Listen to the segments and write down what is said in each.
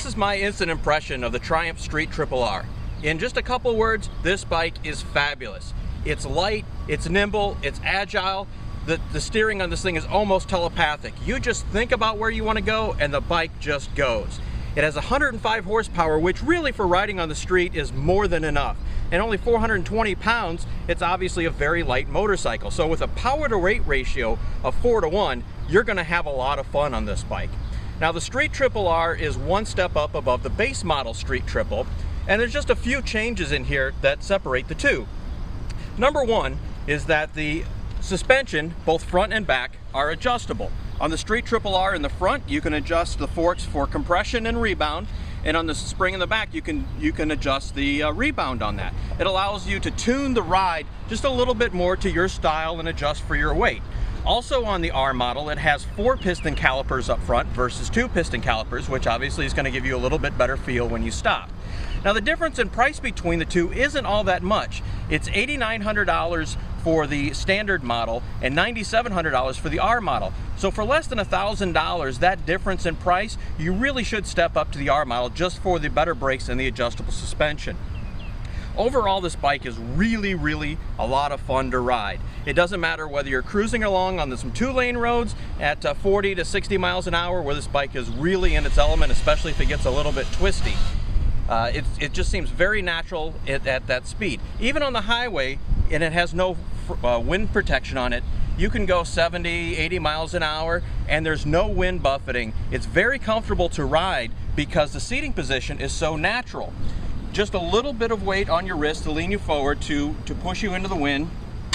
this is my instant impression of the Triumph Street Triple R. In just a couple words, this bike is fabulous. It's light, it's nimble, it's agile. The steering on this thing is almost telepathic. You just think about where you want to go and the bike just goes. It has 105 horsepower, which really for riding on the street is more than enough. And only 420 pounds, it's obviously a very light motorcycle. So with a power to weight ratio of 4:1, you're going to have a lot of fun on this bike. Now the Street Triple R is one step up above the base model Street Triple, and there's just a few changes in here that separate the two. Number one is that the suspension, both front and back, are adjustable. On the Street Triple R in the front, you can adjust the forks for compression and rebound, and on the spring in the back, you can adjust the rebound on that. It allows you to tune the ride just a little bit more to your style and adjust for your weight. Also on the R model, it has 4 piston calipers up front versus 2 piston calipers, which obviously is going to give you a little bit better feel when you stop. Now the difference in price between the two isn't all that much. It's $8,900 for the standard model and $9,700 for the R model. So for less than $1,000, that difference in price, you really should step up to the R model just for the better brakes and the adjustable suspension. Overall, this bike is really a lot of fun to ride. It doesn't matter whether you're cruising along on some 2-lane roads at 40 to 60 miles an hour, where this bike is really in its element, especially if it gets a little bit twisty. It just seems very natural at that speed. Even on the highway, and it has no wind protection on it, you can go 70, 80 miles an hour and there's no wind buffeting. It's very comfortable to ride because the seating position is so natural. Just a little bit of weight on your wrist to lean you forward to push you into the wind,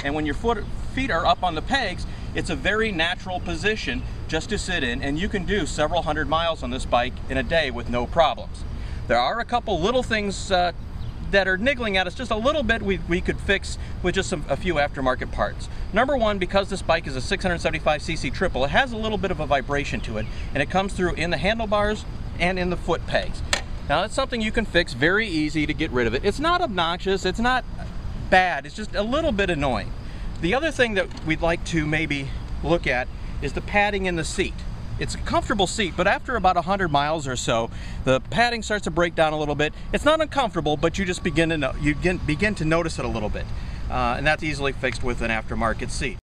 and when your feet are up on the pegs, it's a very natural position just to sit in, and you can do several hundred miles on this bike in a day with no problems. There are a couple little things that are niggling at us just a little bit we could fix with just a few aftermarket parts. Number one, because this bike is a 675cc triple, it has a little bit of a vibration to it, and it comes through in the handlebars and in the foot pegs. Now that's something you can fix, very easy to get rid of it. It's not obnoxious, it's not bad, it's just a little bit annoying. The other thing that we'd like to maybe look at is the padding in the seat. It's a comfortable seat, but after about 100 miles or so, the padding starts to break down a little bit. It's not uncomfortable, but you just begin to notice it a little bit. And that's easily fixed with an aftermarket seat.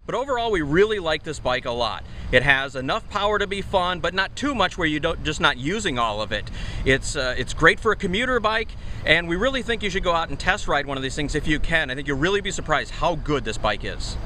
But overall, we really like this bike a lot. It has enough power to be fun, but not too much where you're just not using all of it. It's great for a commuter bike, and we really think you should go out and test ride one of these things if you can. I think you'll really be surprised how good this bike is.